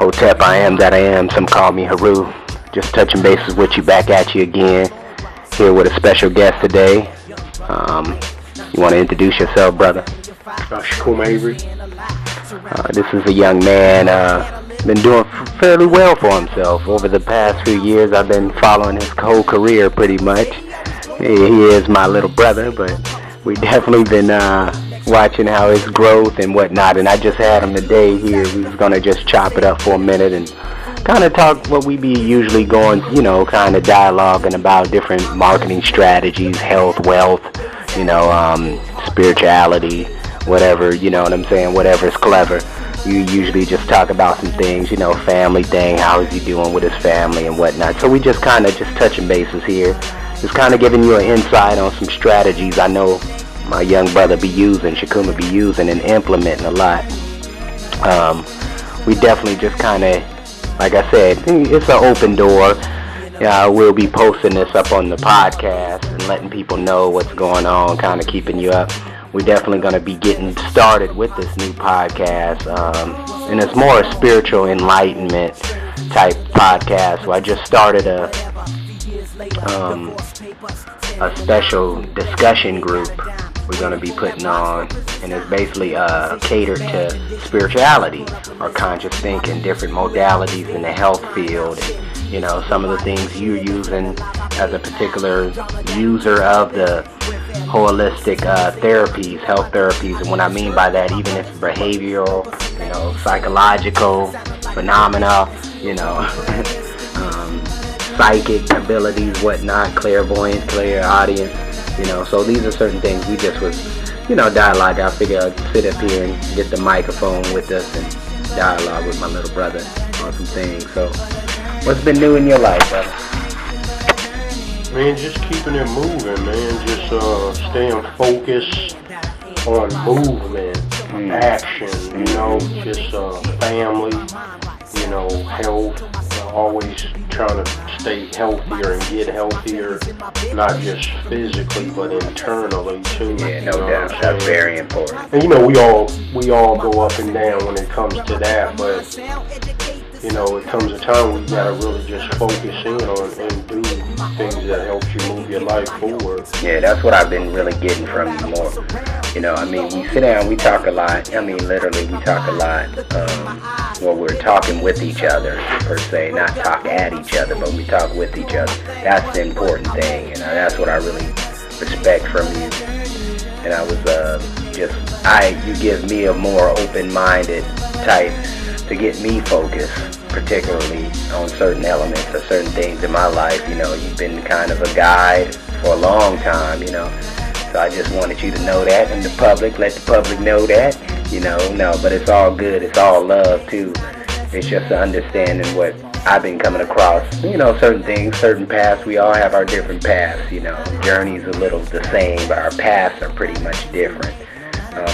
Hotep, I am that I am. Some call me Heru. Just touching bases with you, back at you again. Here with a special guest today. You want to introduce yourself, brother? Sukuma Avery. This is a young man, been doing fairly well for himself. Over the past few years, I've been following his whole career pretty much. He is my little brother, but we definitely been watching how his growth and whatnot. And I just had him today here. We was going to just chop it up for a minute and kind of talk what we be usually going, kind of dialoguing about different marketing strategies, health, wealth, spirituality, whatever, you know what I'm saying, whatever's clever. You usually just talk about some things, family thing, how is he doing with his family and whatnot. So we just kind of just touching bases here, just kind of giving you an insight on some strategies I know my young brother be using, Sukuma be using and implementing a lot. We definitely just kind of, like I said, it's an open door. We'll be posting this up on the podcast and letting people know what's going on, kind of keeping you up. We're definitely going to be getting started with this new podcast, and it's more a spiritual enlightenment type podcast. So I just started a special discussion group we're going to be putting on, and it's basically catered to spirituality or conscious thinking, different modalities in the health field, and, some of the things you're using as a particular user of the holistic therapies, health therapies. And what I mean by that, even if it's behavioral, psychological phenomena, psychic abilities, whatnot, clairvoyance, clairaudience, so these are certain things we just was, dialogue. I figured I'd sit up here and get the microphone with us and dialogue with my little brother on some things. So what's been new in your life, brother? Man, just keeping it moving, man. Just staying focused on movement, action, just family, health. Always trying to stay healthier and get healthier, not just physically but internally too. Yeah, no doubt. That's very important. And we all go up and down when it comes to that, but it comes a time when you gotta really just focus in on and do things that helps you move your life forward. Yeah, that's what I've been really getting from you more. We sit down, we talk a lot. Literally, we talk a lot. We're talking with each other, per se, not talk at each other, but we talk with each other. That's the important thing, and that's what I really respect from you. And I was you give me a more open-minded type to get me focused, particularly on certain elements or certain things in my life. You've been kind of a guide for a long time, So I just wanted you to know that, and the public, let the public know that, but it's all good. It's all love, too. It's just understanding what I've been coming across, certain things, certain paths. We all have our different paths, Journey's a little the same, but our paths are pretty much different.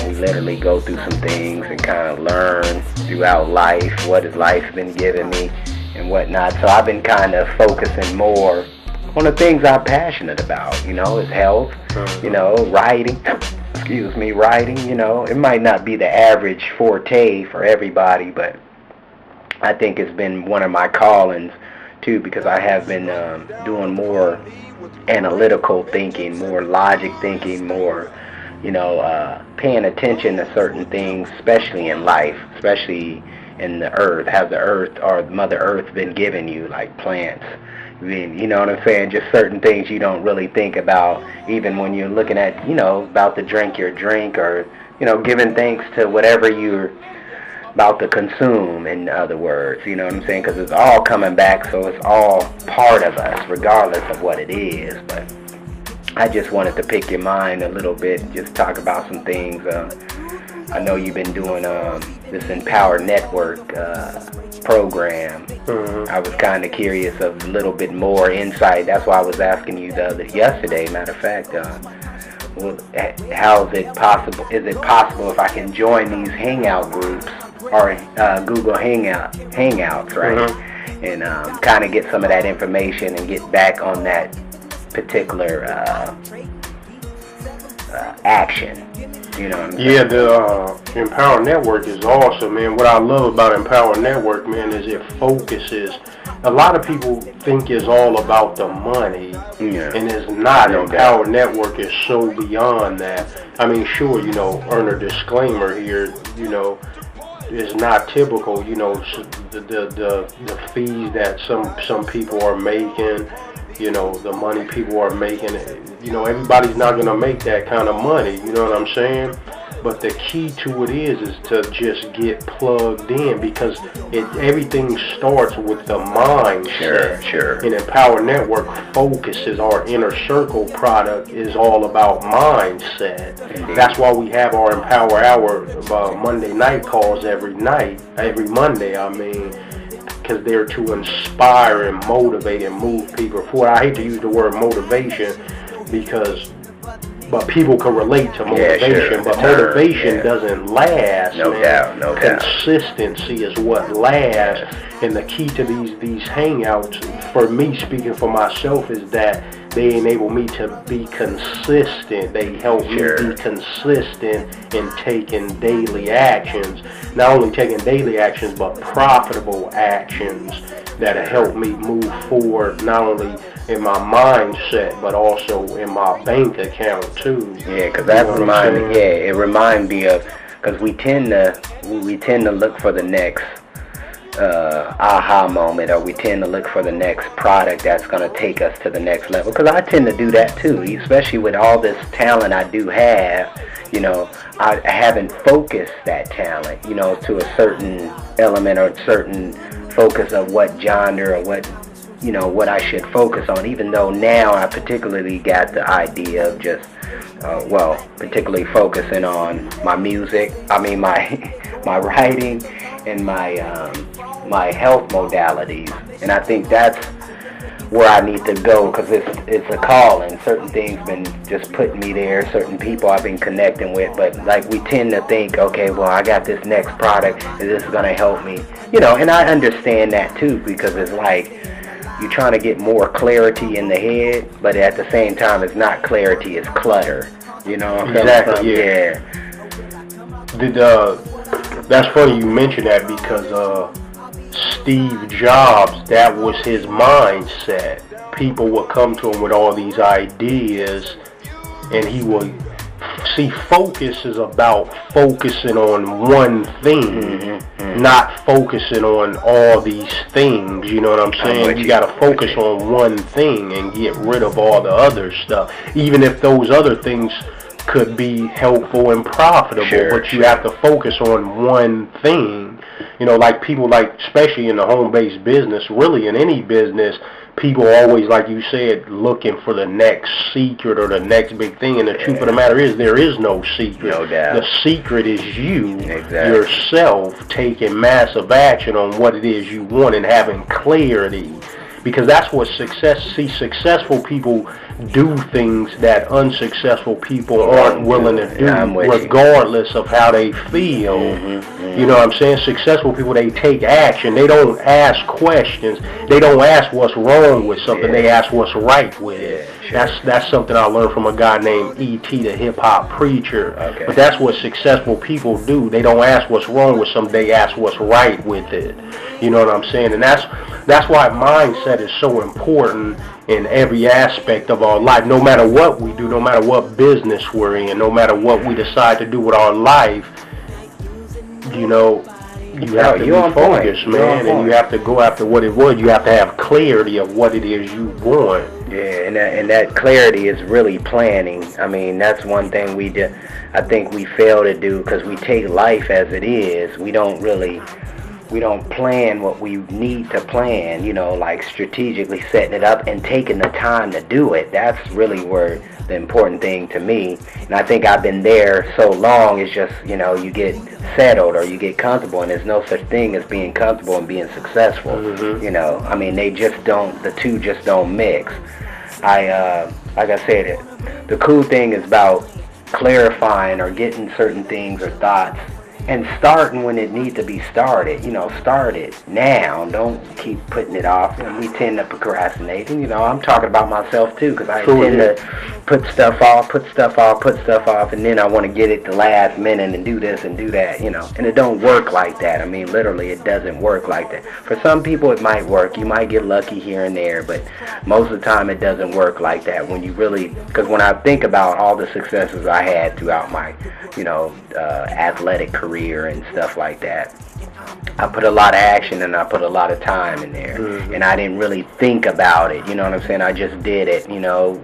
We literally go through some things and kind of learn throughout life, what has life been giving me and whatnot. So I've been kind of focusing more on the things I'm passionate about, is health, writing, writing, It might not be the average forte for everybody, but I think it's been one of my callings, too, because I have been doing more analytical thinking, more logic thinking, more, paying attention to certain things, especially in life, especially in the earth. Have the earth or Mother Earth been giving you, like plants? You know what I'm saying? Just certain things you don't really think about, even when you're looking at, about to drink your drink or, giving thanks to whatever you're about to consume, in other words, you know what I'm saying? Because it's all coming back, so it's all part of us, regardless of what it is. But I just wanted to pick your mind a little bit, just talk about some things. I know you've been doing this Empower Network program. I was kind of curious of a little bit more insight. That's why I was asking you yesterday, matter of fact, how is it possible? Is it possible if I can join these hangout groups or Google Hangouts, right? And kind of get some of that information and get back on that particular action. You know what I'm saying? Yeah, the Empower Network is awesome, man. What I love about Empower Network, man, is it focuses. A lot of people think it's all about the money, and it's not. Empower Network is so beyond that. I mean, sure, earn a disclaimer here, it's not typical, the fees that some people are making, the money people are making, everybody's not going to make that kind of money, you know what I'm saying? But the key to it is to just get plugged in, because everything starts with the mindset. Sure. And Empower Network focuses, our Inner Circle product is all about mindset. Indeed. That's why we have our Empower Hour Monday night calls every Monday, because they're to inspire and motivate and move people forward. I hate to use the word motivation but people can relate to motivation, but motivation doesn't last. No doubt. Consistency is what lasts, and the key to these hangouts, for me, speaking for myself, is that they enable me to be consistent. They help me be consistent in taking daily actions. Not only taking daily actions, but profitable actions that help me move forward, not only in my mindset, but also in my bank account too. Yeah, because that it reminds me of, because we tend to look for the next aha moment, or we tend to look for the next product that's going to take us to the next level. Because I tend to do that too, especially with all this talent I do have. I haven't focused that talent, to a certain element or a certain focus of what genre or what I should focus on, even though now I particularly got the idea of just, particularly focusing on my music, my writing and my health modalities. And I think that's where I need to go, because it's a calling. Certain things been just putting me there, certain people I've been connecting with, but like we tend to think, okay, well, I got this next product and this is going to help me, and I understand that too, because it's like you're trying to get more clarity in the head, but at the same time, it's not clarity, it's clutter. Exactly. Yeah. That's funny you mention that, because Steve Jobs, that was his mindset. People would come to him with all these ideas, and he would focus is about focusing on one thing, not focusing on all these things. You know what I'm saying? You got to focus on one thing and get rid of all the other stuff, even if those other things could be helpful and profitable, but you have to focus on one thing. Like people, especially in the home-based business, really in any business, people always, like you said, looking for the next secret or the next big thing. And the truth of the matter is, there is no secret. No doubt. The secret is you, yourself, taking massive action on what it is you want and having clarity. Because that's what successful people do things that unsuccessful people aren't willing to do, regardless of how they feel. You know what I'm saying? Successful people, they take action. They don't ask questions. They don't ask what's wrong with something. They ask what's right with it. That's something I learned from a guy named E.T., the hip-hop preacher. But that's what successful people do. They don't ask what's wrong with something. They ask what's right with it. You know what I'm saying? And that's why mindset is so important in every aspect of our life. No matter what we do, no matter what business we're in, no matter what we decide to do with our life, you have to be focused, man, and you have to go after what it was. You have to have clarity of what it is you want. Yeah, and that clarity is really planning. That's one thing I think we fail to do, because we take life as it is. We don't plan what we need to plan, like strategically setting it up and taking the time to do it. That's really where the important thing to me. And I think I've been there so long, it's just, you get settled or you get comfortable, and there's no such thing as being comfortable and being successful. They just don't, the two just don't mix. Like I said, the cool thing is about clarifying or getting certain things or thoughts and starting when it needs to be started. Start it now. Don't keep putting it off. We tend to procrastinate. And, I'm talking about myself too, because I tend to put stuff off, and then I want to get it the last minute and do this and do that, And it don't work like that. I mean, literally, it doesn't work like that. For some people, it might work. You might get lucky here and there, but most of the time, it doesn't work like that. When you really, because when I think about all the successes I had throughout my, athletic career and stuff like that, I put a lot of action and I put a lot of time in there, and I didn't really think about it, you know what I'm saying? I just did it,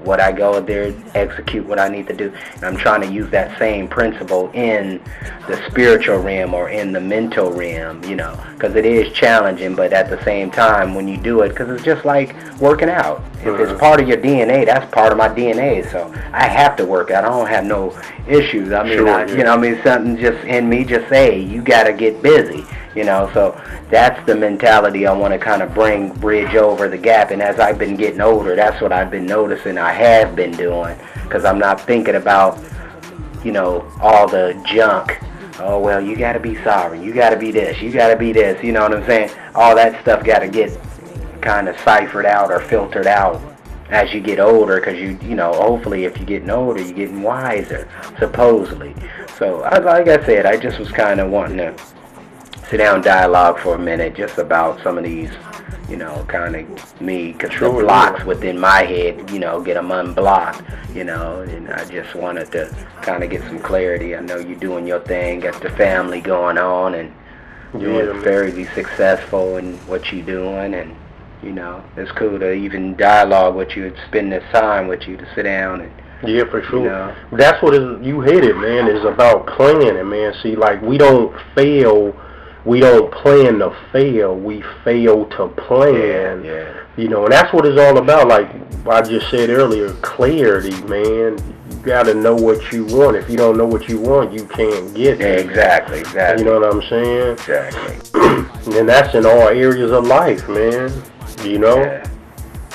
what I go there, execute what I need to do, and I'm trying to use that same principle in the spiritual realm or in the mental realm, because it is challenging, but at the same time, when you do it, because it's just like working out. If it's part of your DNA, that's part of my DNA, so I have to work out. I don't have no issues. I mean, something just in me just say, you got to get busy. So that's the mentality I want to kind of bridge over the gap. And as I've been getting older, that's what I've been noticing I have been doing, because I'm not thinking about, all the junk. Oh, well, you got to be sorry. You got to be this. You got to be this. You know what I'm saying? All that stuff got to get kind of ciphered out or filtered out as you get older, because hopefully if you're getting older, you're getting wiser, supposedly. So, like I said, I just was kind of wanting to sit down and dialogue for a minute just about some of these, kind of me, because the blocks within my head, get them unblocked, and I just wanted to kind of get some clarity. I know you're doing your thing, got the family going on, and you're very successful in what you're doing, and, it's cool to even dialogue with you and spend this time with you to sit down and, yeah, for sure. That's what you hit it, man. It's about planning, man. See, like, we don't fail. We don't plan to fail. We fail to plan. Yeah. And that's what it's all about. Like I just said earlier, clarity, man. You got to know what you want. If you don't know what you want, you can't get it. Exactly. You know what I'm saying? Exactly. And that's in all areas of life, man. Yeah.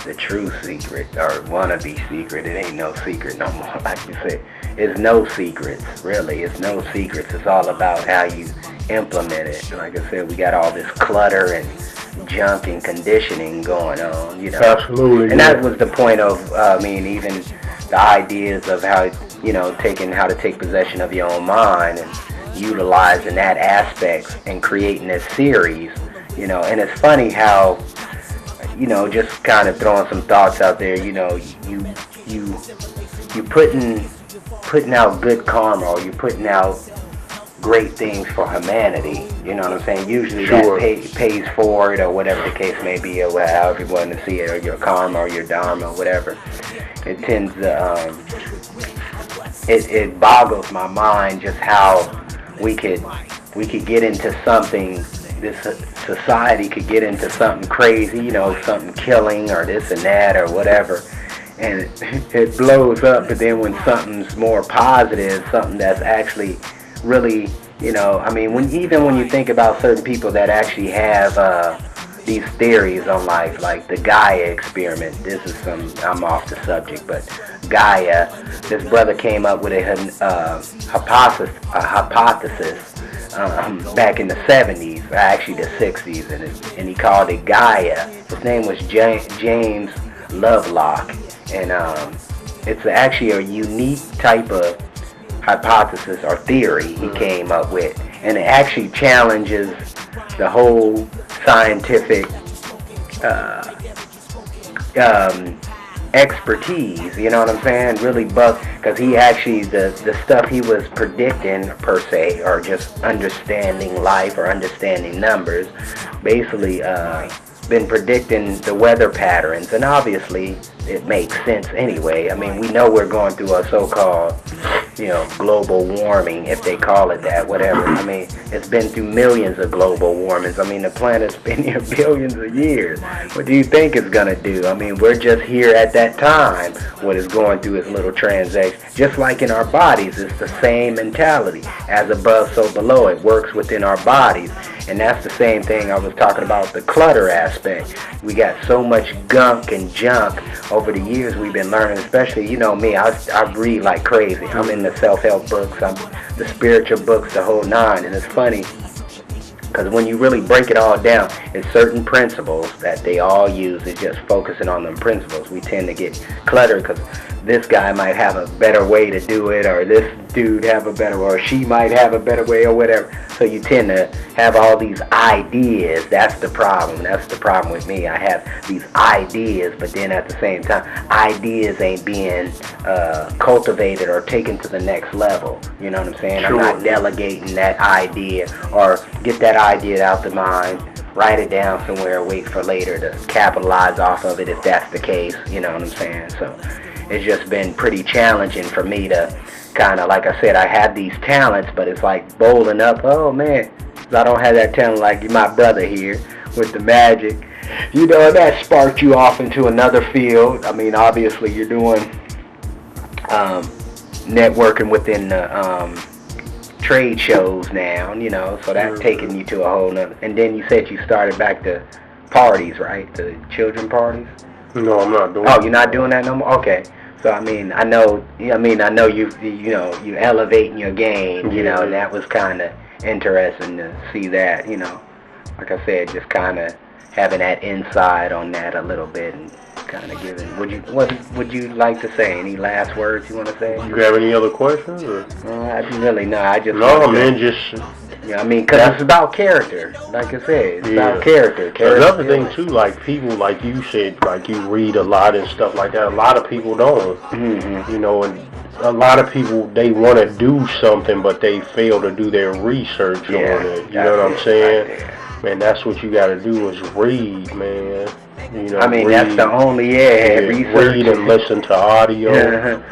The true secret, or wannabe secret, it ain't no secret no more. Like you said, it's no secrets, really. It's no secrets. It's all about how you implement it. Like I said, we got all this clutter and junk and conditioning going on, Absolutely. And that was the point of, even the ideas of how, how to take possession of your own mind and utilizing that aspect and creating this series, And it's funny how, just kind of throwing some thoughts out there, you putting out good karma, or you putting out great things for humanity, you know what I'm saying? Usually that pays for it, or whatever the case may be, or however you want to see it, or your karma or your dharma, or whatever. It tends to, it boggles my mind just how we could get into something, this society could get into something crazy, something killing or this and that or whatever, and it blows up. But then when something's more positive, something that's actually really, when you think about certain people that actually have these theories on life, like the Gaia experiment. I'm off the subject, but Gaia, this brother came up with a hypothesis back in the 70s, actually the 60s, and he called it Gaia. His name was James Lovelock, and it's actually a unique type of hypothesis or theory he came up with, and it actually challenges the whole scientific expertise, you know what I'm saying? Really because he actually, the stuff he was predicting per se, or just understanding life or understanding numbers, basically been predicting the weather patterns, and obviously it makes sense anyway. We know we're going through a so-called, global warming, if they call it that, whatever. It's been through millions of global warmings. The planet's been here billions of years. What do you think it's going to do? We're just here at that time when it's going through its little transaction. Just like in our bodies, it's the same mentality. As above, so below. It works within our bodies. And that's the same thing I was talking about, the clutter aspect. We got so much gunk and junk over the years we've been learning, especially, me, I read like crazy. I'm in the self-help books. I'm the spiritual books, the whole nine. And it's funny, because when you really break it all down, it's certain principles that they all use. It's just focusing on them principles. We tend to get cluttered because this guy might have a better way to do it, or this dude have a better, or she might have a better way, or whatever. So you tend to have all these ideas. That's the problem. That's the problem with me. I have these ideas, but then at the same time, ideas ain't being cultivated or taken to the next level. You know what I'm saying? Sure. I'm not delegating that idea, or get that idea out the mind, write it down somewhere, wait for later to capitalize off of it if that's the case. You know what I'm saying? So it's just been pretty challenging for me to kind of, like I said, I have these talents, but it's like bowling up. Oh man, I don't have that talent like my brother here with the magic. You know, that sparked you off into another field. I mean, obviously you're doing networking within the trade shows now, you know, so that's taking you to a whole nother. And then you said you started back to parties, right? The children parties? No, I'm not doing. Oh, you're not doing that no more? Okay. So I mean, I know you elevating your game, you know, and that was kind of interesting to see that, you know. Like I said, just kind of having that insight on that a little bit and kind of giving. What would you like to say? Any last words you want to say? You have any other questions? Or? I really no. I just no, man. Just yeah. I mean, because it's about character. Like I said, it's about character. Another thing too, like people, like you said, like you read a lot and stuff like that. A lot of people don't. Mm-hmm. You know, and a lot of people, they want to do something, but they fail to do their research on it. You know what I'm saying? Right, man, that's what you got to do is read, man. You know, I mean, read, that's the only, research. Read and listen to audio.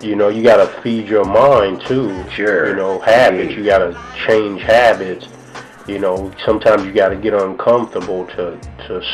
You know, you got to feed your mind, too. Sure. You know, habits. You got to change habits. You know, sometimes you got to get uncomfortable to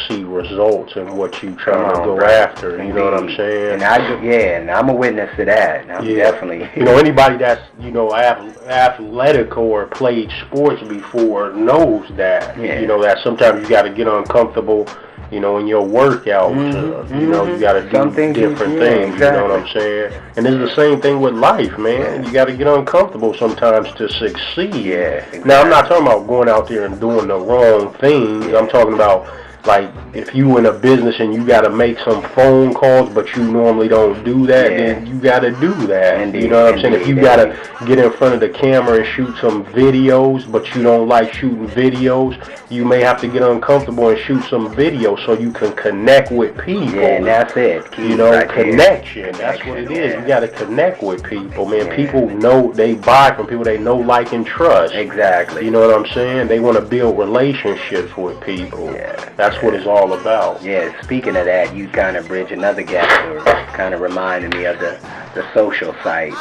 see results and what you trying to go after. You know what I'm saying? And I'm a witness to that. I'm definitely. You know, anybody that's, you know, athletic or played sports before knows that. You know, that sometimes you got to get uncomfortable, you know, in your workout. You know, you got to do different things. Exactly. You know what I'm saying? And it's the same thing with life, man. You got to get uncomfortable sometimes to succeed. Exactly. Now, I'm not talking about going out there and doing the wrong things. I'm talking about, like, if you in a business and you got to make some phone calls, but you normally don't do that, then you got to do that. Indeed, you know what I'm saying? If you got to get in front of the camera and shoot some videos, but you don't like shooting videos, you may have to get uncomfortable and shoot some videos so you can connect with people. Yeah, and that's it. You know, connection. That's what it is. You got to connect with people, man. People know, they buy from people they know, like, and trust. Exactly. You know what I'm saying? They want to build relationships with people. That's what it's all about. Yeah, speaking of that, you kind of bridge another gap, or kind of reminded me of the social sites.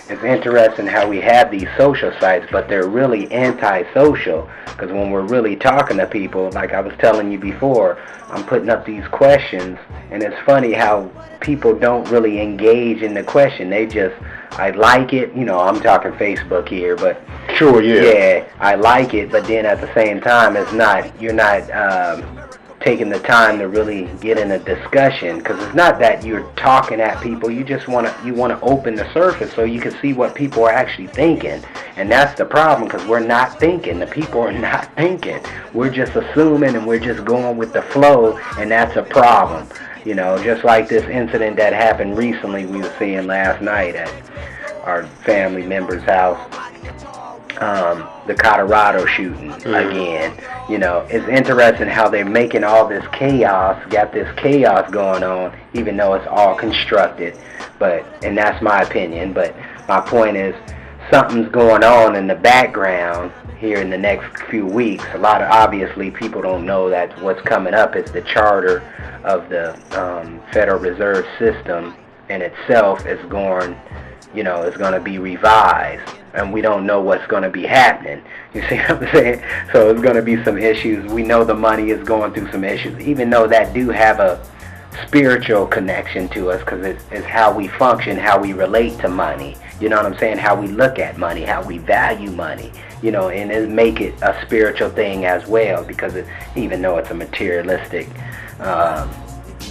It's interesting how we have these social sites, but they're really antisocial, because when we're really talking to people, like I was telling you before, I'm putting up these questions, and it's funny how people don't really engage in the question. They just, I like it, you know, I'm talking Facebook here, but sure, yeah, I like it, but then at the same time, it's not, you're not taking the time to really get in a discussion, because it's not that you're talking at people, you just want to open the surface so you can see what people are actually thinking. And that's the problem, because we're not thinking. The people are not thinking. We're just assuming, and we're just going with the flow, and that's a problem. You know, just like this incident that happened recently, we were seeing last night at our family member's house. The Colorado shooting again. You know, it's interesting how they're making all this chaos, got this chaos going on, even though it's all constructed. But, and that's my opinion, but my point is, something's going on in the background here in the next few weeks. A lot of, obviously, people don't know that what's coming up is the charter of the Federal Reserve System in itself is going, you know, is going to be revised, and we don't know what's going to be happening. You see what I'm saying? So it's going to be some issues. We know the money is going through some issues, even though that do have a spiritual connection to us, because it's how we function, how we relate to money. You know what I'm saying? How we look at money, how we value money. You know, and it make it a spiritual thing as well, because even though it's a materialistic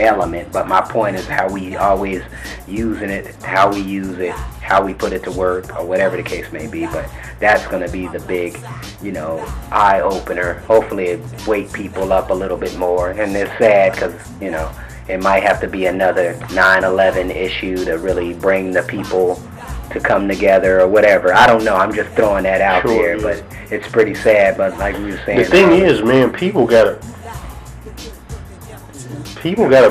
element, but my point is how we always using it, how we use it, how we put it to work, or whatever the case may be. But that's going to be the big, eye opener. Hopefully it wake people up a little bit more. And it's sad because, it might have to be another 9/11 issue to really bring the people to come together or whatever. I don't know. I'm just throwing that out there, but it's pretty sad. But like we were saying, the thing is, man, people gotta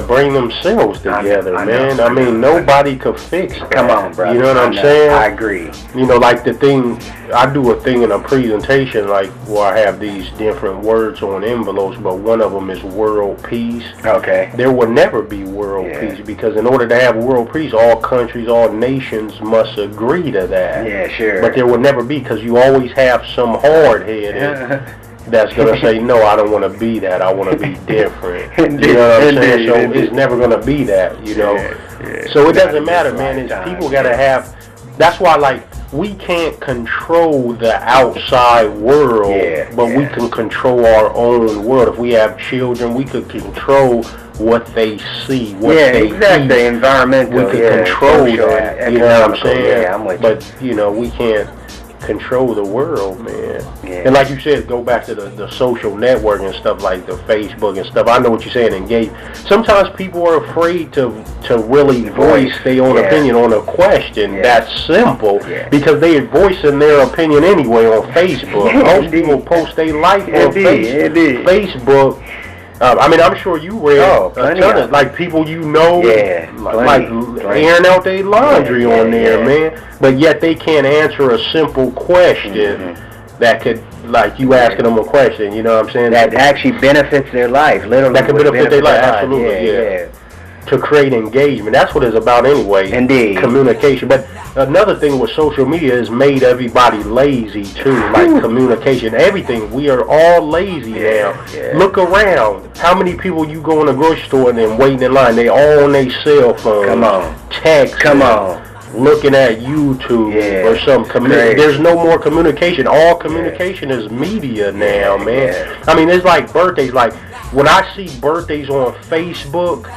bring themselves together, man. I mean, nobody could fix that. Come on, brother. You know what I'm saying? I agree. Like the thing, I do a thing in a presentation, like where I have these different words on envelopes, but one of them is world peace. Okay. There will never be world peace, because in order to have world peace, all countries, all nations must agree to that. Yeah, sure. But there will never be, because you always have some hard-headed that's going to say, no, I don't want to be that. I want to be different. You know what I'm saying? So it's never going to be that, So it doesn't matter, man. It's people got to have, that's why, like, we can't control the outside world, but we can control our own world. If we have children, we could control what they see, what they eat. The environmental. We could control that, you know what I'm saying? Yeah, I'm with you. But, we can't control the world, man. And like you said, go back to the social network and stuff, like the Facebook and stuff. I know what you're saying, engage. Sometimes people are afraid to really voice their own opinion on a question that's simple, because they are voicing their opinion anyway on Facebook. Most people post their life on Facebook. I mean, I'm sure you read a ton of, like, people like airing out their laundry on there, man. But yet they can't answer a simple question that could, like, you asking them a question, you know what I'm saying? That actually benefits their life, literally. That could benefit their life, absolutely, to create engagement. That's what it's about anyway. Indeed. Communication. But another thing with social media is made everybody lazy too. Like communication, everything. We are all lazy now. Look around. How many people you go in a grocery store and then waiting in line? They all on their cell phone. Come on. Text. Come on. Looking at YouTube or some there's no more communication. All communication is media now, man. I mean, it's like birthdays. Like when I see birthdays on Facebook,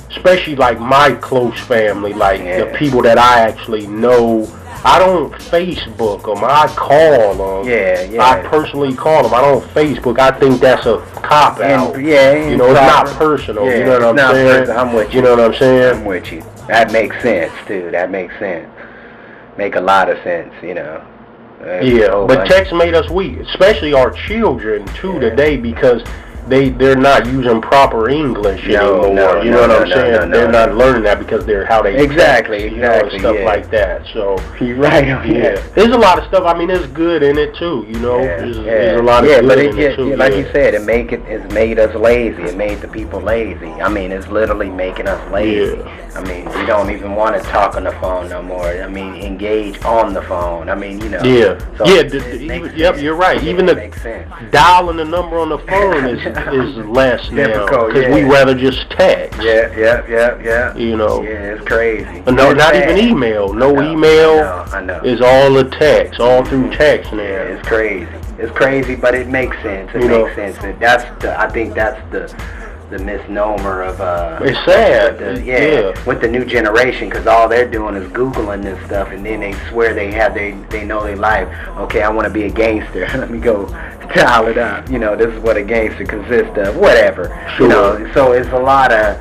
especially like my close family, like the people that I actually know, I don't Facebook them. I call them. I personally call them. I don't Facebook. I think that's a cop out. It's not personal. You know what I'm saying? I'm with you. You know what I'm saying? I'm with you. That makes sense, too. That makes sense. Make a lot of sense, But text made us weak, especially our children too today, because they're not using proper English anymore. You know what I'm saying? They're not learning that because they're how they exactly and stuff like that. So you're right. There's a lot of stuff. I mean, there's good in it too. There's a lot of good in it too. Like you said, it's made us lazy. It made the people lazy. I mean, it's literally making us lazy. I mean, we don't even want to talk on the phone no more. I mean, engage on the phone. I mean, So you're right. Even the dialing the number on the phone is less now, because we rather just text. Yeah. it's crazy. No, not even email. No email. I know. Is all the text, all through text now. Yeah, it's crazy. It's crazy, but it makes sense. It makes sense. And I think that's the misnomer of it's sad. With the new generation, because all they're doing is Googling this stuff, and then they swear they know their life. Okay, I want to be a gangster. Let me go dial it up. This is what a gangster consists of. Whatever. So it's a lot of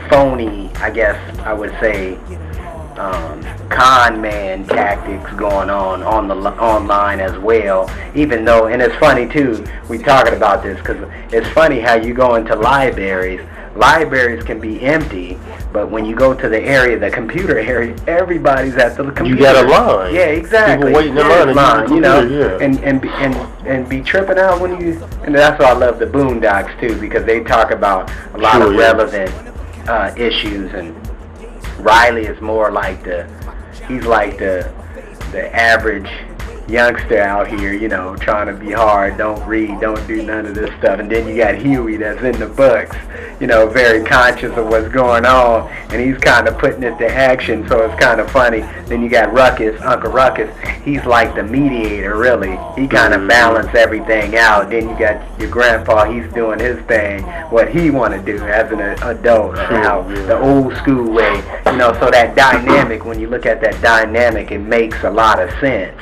phony, I guess I would say, con man tactics going on the online as well. Even though, and it's funny too, we talking about this because it's funny how you go into libraries can be empty, but when you go to the computer area, everybody's at the computer. You got a line. Yeah, exactly. People waiting in line, and be tripping out when you. And that's why I love the Boondocks too, because they talk about a lot of relevant issues. And Riley is more like he's like the average, youngster out here, trying to be hard, don't read, don't do none of this stuff. And then you got Huey that's in the books, very conscious of what's going on, and he's kind of putting it to action, so it's kind of funny. Then you got Ruckus, Uncle Ruckus. He's like the mediator, really. He kind of balances everything out. Then you got your grandpa, he's doing his thing, what he want to do as an adult, how the old school way, so that dynamic, when you look at that dynamic, it makes a lot of sense,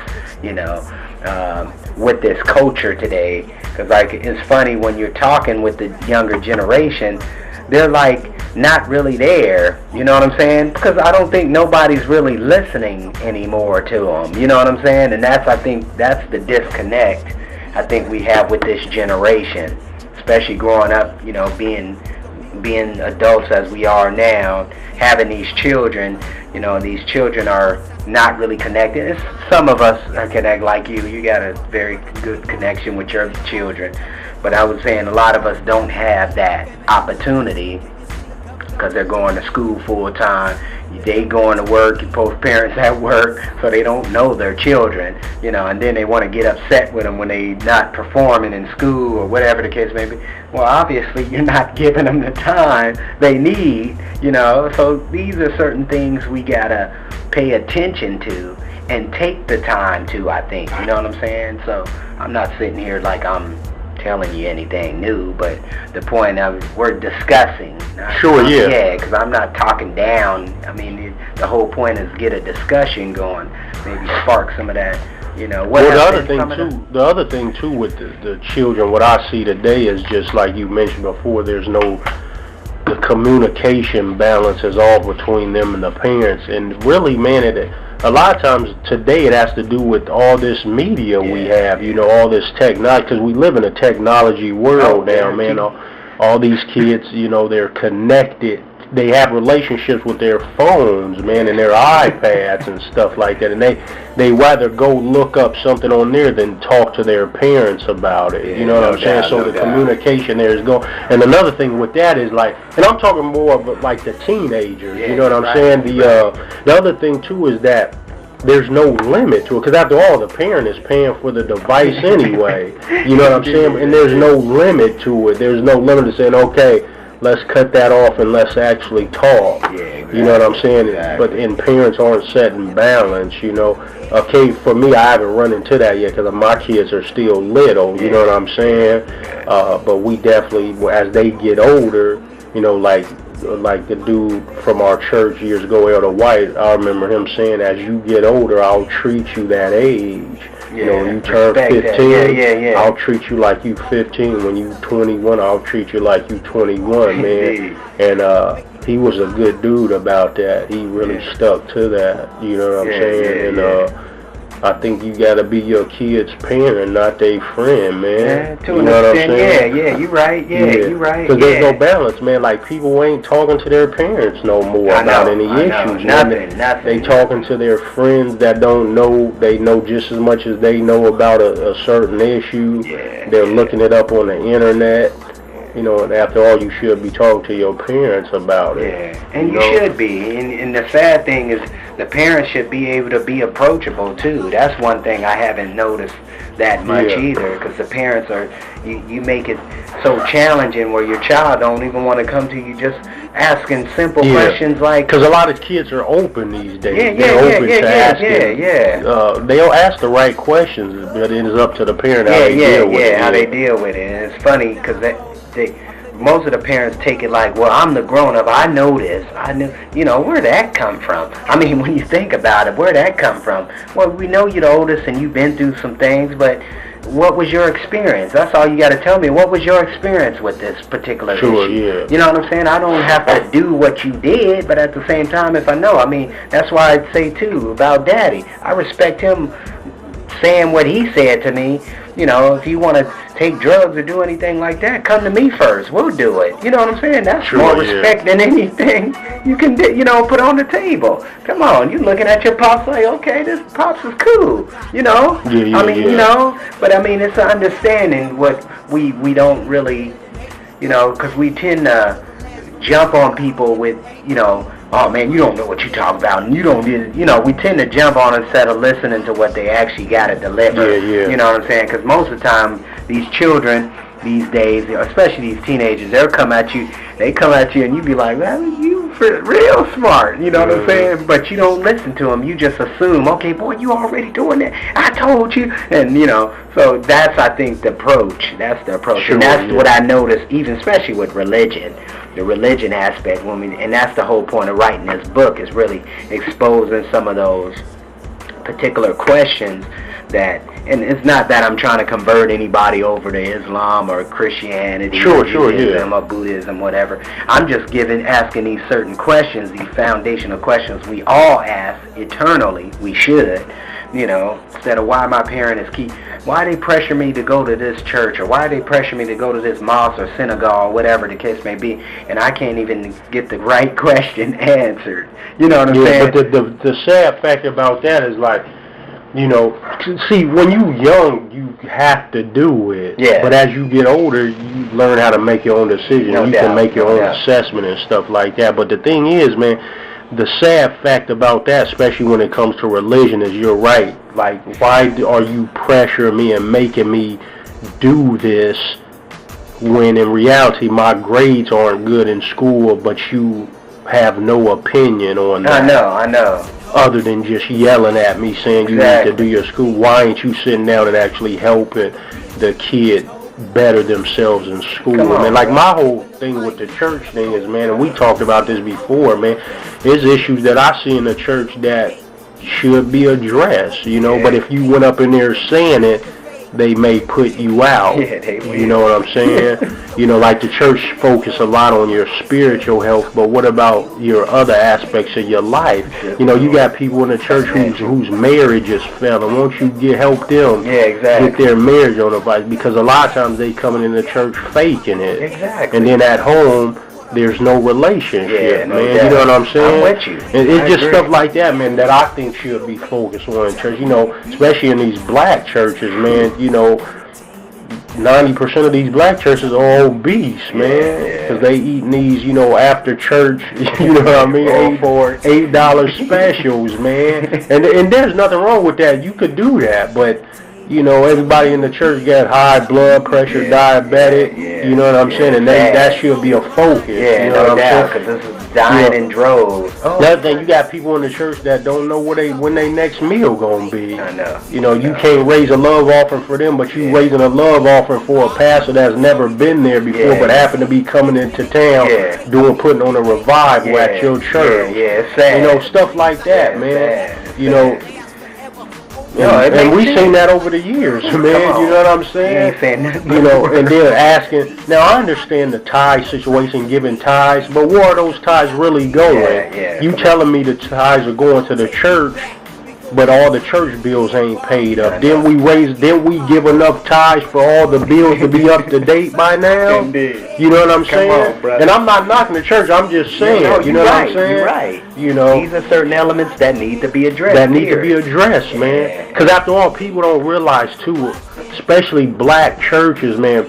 with this culture today. Because it's funny when you're talking with the younger generation, they're like not really there, you know what I'm saying? Because I don't think nobody's really listening anymore to them, you know what I'm saying? And I think that's the disconnect I think we have with this generation, especially growing up, being adults as we are now, having these children. These children are not really connected. Some of us are connected like you. You got a very good connection with your children. But I was saying a lot of us don't have that opportunity because they're going to school full time. They going to work, both parents at work, so they don't know their children, and then they want to get upset with them when they not performing in school or whatever the case may be. Well, obviously you're not giving them the time they need, so these are certain things we gotta pay attention to and take the time to, I think, you know what I'm saying? So I'm not sitting here like I'm telling you anything new, but the point of we're discussing. Yeah, because I'm not talking down. I mean, the whole point is get a discussion going, maybe spark some of that. The other thing too with the children, what I see today is just like you mentioned before. The communication balance is all between them and the parents, and really, man, a lot of times today it has to do with all this media we have, all this technology, because we live in a technology world now, man. All these kids, they're connected. They have relationships with their phones, man, and their iPads and stuff like that, and they rather go look up something on there than talk to their parents about it. You know what I'm saying? So the communication there is going. And another thing with that is like, and I'm talking more of like the teenagers. You know what I'm saying? The other thing too is that there's no limit to it, because after all, the parent is paying for the device anyway. You know what I'm saying? And there's no limit to it. There's no limit to saying, okay, let's cut that off and let's actually talk. Yeah, exactly. You know what I'm saying? Exactly. But parents aren't setting balance, Okay, for me, I haven't run into that yet because my kids are still little, you know what I'm saying? But we definitely, as they get older, like the dude from our church years ago, Elder White, I remember him saying, as you get older, I'll treat you that age. When you turn 15, I'll treat you like you 15. When you 21, I'll treat you like you 21, man. And he was a good dude about that. He really stuck to that, you know what I'm saying? And I think you gotta be your kid's parent, not their friend, man. To an extent, you right. You right. Because there's no balance, man. Like, people ain't talking to their parents no more about any issues. Nothing. They talking to their friends that don't know. They know just as much as they know about a certain issue. They're looking it up on the internet. And after all, you should be talking to your parents about it. And you should be. And the sad thing is, the parents should be able to be approachable too. That's one thing I haven't noticed that much either, because the parents are, you make it so challenging where your child don't even want to come to you just asking simple questions like... Because a lot of kids are open these days. They're open to asking. They'll ask the right questions, but it is up to the parent how they deal with it. How they deal with it. And it's funny because most of the parents take it like, well, I'm the grown-up, I know this. Where'd that come from? I mean, when you think about it, where'd that come from? Well, we know you're the oldest and you've been through some things, but what was your experience? That's all you got to tell me. What was your experience with this particular issue? You know what I'm saying? I don't have to do what you did, but at the same time, if I know, that's why I'd say, too, about Daddy. I respect him saying what he said to me. If you want to take drugs or do anything like that, come to me first. We'll do it. You know what I'm saying? That's more respect than anything you can, put on the table. Come on, you looking at your pops like, okay, this pops is cool. But it's an understanding what we don't really, because we tend to jump on people with, oh man, you don't know what you talk about, and you don't, we tend to jump on instead of listening to what they actually got to deliver. Yeah. You know what I'm saying? Because most of the time, these children these days, especially these teenagers, they come at you and you be like, man, you real smart, you know what I'm saying? But you don't listen to them. You just assume, okay, boy, you already doing that. I told you. And, so that's, I think, the approach. That's the approach. Sure, and that's what I noticed, even especially with religion, the religion aspect. And that's the whole point of writing this book, is really exposing some of those particular questions that, and it's not that I'm trying to convert anybody over to Islam or Christianity or Judaism or Buddhism, whatever. I'm just asking these certain questions, these foundational questions we all ask eternally. We should, instead of why my parents why they pressure me to go to this church, or why they pressure me to go to this mosque or synagogue, whatever the case may be, and I can't even get the right question answered. You know what I'm saying? But the sad fact about that is, like, see, when you young, you have to do it. Yeah. But as you get older, you learn how to make your own decisions. You can make your own assessment and stuff like that. But the thing is, man, the sad fact about that, especially when it comes to religion, is you're right. Like, why are you pressuring me and making me do this when in reality my grades aren't good in school, but you have no opinion on that? I know. Other than just yelling at me saying you need to do your school. Why ain't you sitting down and actually helping the kid better themselves in school? Man, like, my whole thing with the church thing is, man, and we talked about this before, man, there's issues that I see in the church that should be addressed, but if you went up in there saying it, they may put you out. Yeah, they will. You know what I'm saying? Like, the church focus a lot on your spiritual health, but what about your other aspects of your life? You got people in the church whose marriage is failing. Won't you help them get their marriage on the bike? Because a lot of times they coming in the church faking it. Exactly. And then at home, there's no relationship, man. You know what I'm saying? I'm with you. And it's just stuff like that, man, that I think should be focused on in church. Especially in these black churches, man. 90% of these black churches are obese, man, because they eating these, after church, you know what I mean, $8 specials, man. And there's nothing wrong with that. You could do that, but everybody in the church got high blood pressure, diabetic, you know what I'm saying? And that should be a focus. Yeah, you know no what doubt, I'm saying? because this is dying in droves. The other thing, you got people in the church that don't know when they next meal gonna be. I know. You can't raise a love offering for them, but you raising a love offering for a pastor that's never been there before, but happened to be coming into town, putting on a revival at your church. Yeah, it's sad. Stuff like that, man. Sad. And we seen that over the years, man. You know what I'm saying? You ain't saying nothing. And they're asking. Now, I understand the tithe situation, giving tithes, but where are those tithes really going? You telling me the tithes are going to the church, but all the church bills ain't paid up. Didn't we give enough tithes for all the bills to be up to date by now? Indeed. You know what I'm saying? Come on, brother. And I'm not knocking the church. I'm just saying. You know what I'm saying? You're right. These are certain elements that need to be addressed. Man. Because after all, people don't realize too, especially black churches, man.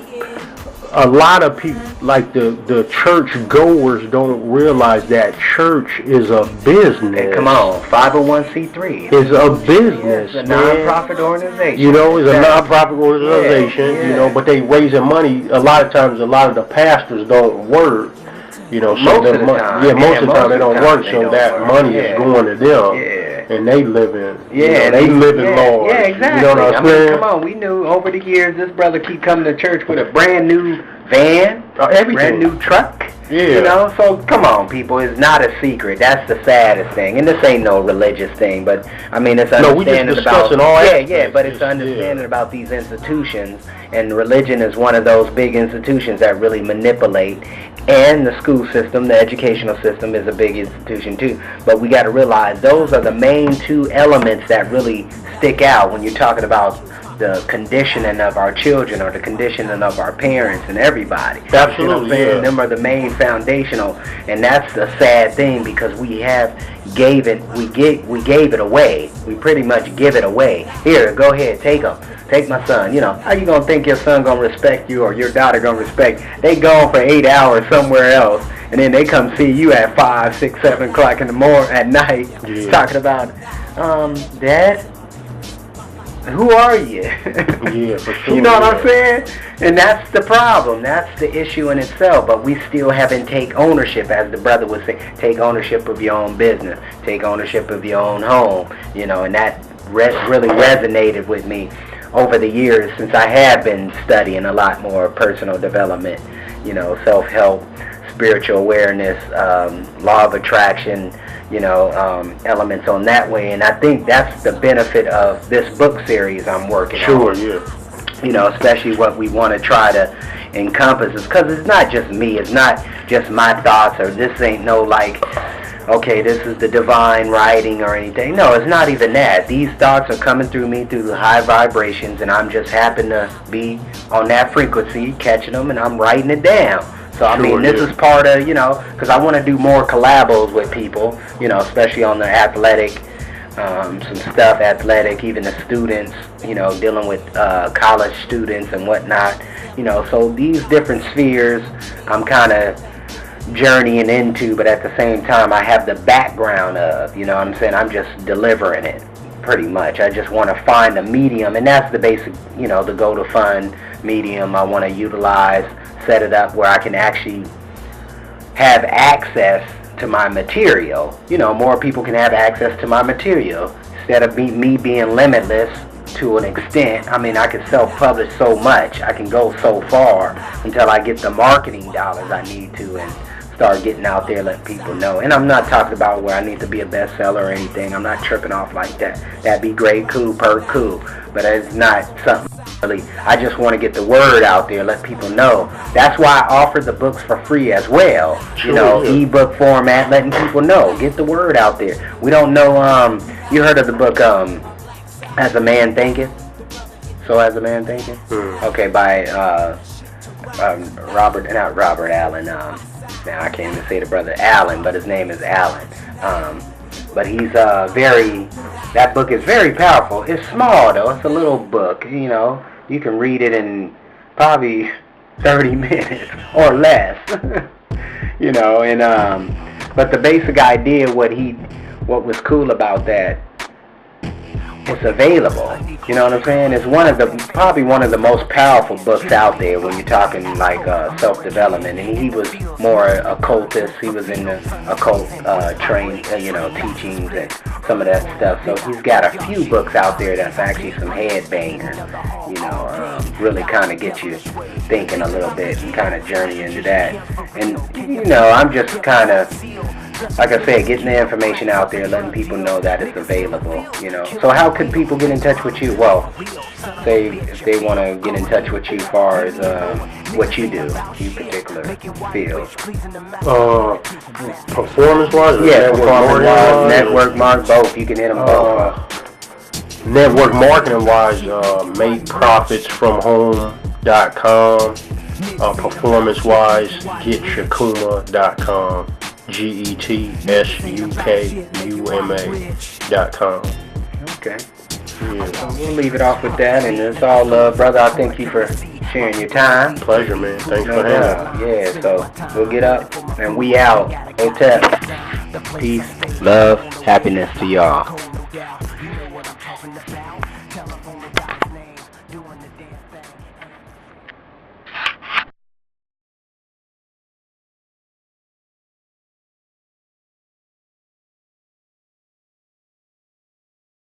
A lot of people, like the church goers, don't realize that church is a business. Hey, come on, 501c3. It's a business, It's a non-profit organization. It's a non-profit organization, but they raising money. A lot of times, a lot of the pastors don't work. Most of the time. Most of the time they don't work, so that money is going to them. And they living, they living large. Yeah, exactly. You know what I'm saying? Come on, we knew over the years this brother keep coming to church with a brand new van, brand new truck. Yeah. So come on, people, it's not a secret. That's the saddest thing. And this ain't no religious thing, but I mean it's understanding about but it's understanding about these institutions, and religion is one of those big institutions that really manipulate. And the school system, the educational system, is a big institution too. But we got to realize those are the main two elements that really stick out when you're talking about the conditioning of our children or the conditioning of our parents and everybody. Absolutely. You know what I'm saying? Them are the main foundational, and that's the sad thing, because we gave it away. We pretty much give it away. Here, go ahead, take them. Take my son. How you gonna think your son gonna respect you or your daughter gonna respect? They gone for 8 hours somewhere else, and then they come see you at 5, 6, 7 o'clock in the morning at night, talking about, Dad, who are you? Yeah, for sure. You know what I'm saying? And that's the problem. That's the issue in itself. But we still haven't take ownership, as the brother would say, take ownership of your own business, take ownership of your own home. You know, and that really resonated with me over the years, since I have been studying a lot more personal development, you know, self-help, spiritual awareness, law of attraction, you know, elements on that way. And I think that's the benefit of this book series I'm working on. Sure, yeah. You know, especially what we want to try to encompass is, because it's not just me, it's not just my thoughts, or this ain't no like, okay, this is the divine writing or anything. No, it's not even that. These thoughts are coming through me through the high vibrations, and I'm just happen to be on that frequency, catching them, and I'm writing it down. So, I mean, this is part of, you know, because I want to do more collabos with people, you know, especially on the athletic, some stuff athletic, even the students, you know, dealing with college students and whatnot, you know. So these different spheres I'm kind of journeying into, but at the same time I have the background of, you know what I'm saying, I'm just delivering it pretty much. I just want to find a medium, and that's the basic, you know, the go to fund medium I want to utilize, set it up where I can actually have access to my material. You know, more people can have access to my material instead of me being limitless to an extent. I mean, I can self-publish so much, I can go so far until I get the marketing dollars I need to, and start getting out there, letting people know. And I'm not talking about where I need to be a bestseller or anything. I'm not tripping off like that. That'd be great, cool, cool. But it's not something really. I just want to get the word out there, let people know. That's why I offer the books for free as well. You know, ebook format, letting people know. Get the word out there. We don't know, you heard of the book, As a Man Thinketh? So As a Man Thinketh? Okay, by not Robert Allen, now I can't even say the brother Allen, but his name is Allen. But he's that book is very powerful. It's small though, it's a little book, you know. You can read it in probably 30 minutes or less. You know, and but the basic idea, what was cool about that, it's available. You know what I'm saying? It's probably one of the most powerful books out there when you're talking like self-development. And he was more occultist. He was in the occult trained, you know, teachings and some of that stuff. So he's got a few books out there that's actually some headbangers. You know, really kind of get you thinking a little bit and kind of journey into that. And you know, I'm just kind of, like I said, getting the information out there, letting people know that it's available, you know. So how could people get in touch with you? Well, say if they want to get in touch with you as far as what you do, you particular field. Performance-wise? Yeah, performance-wise, network mark, both. You can hit them both. Network marketing-wise, makeprofitsfromhome.com. Performance-wise, getsukuma.com. GETSUKUMA.com. Okay. Yeah. We'll leave it off with that, and it's all love, brother. I thank you for sharing your time. Pleasure, man. Thanks for having me. Yeah, so we'll get up, and we out. Hotel. Peace, love, happiness to y'all.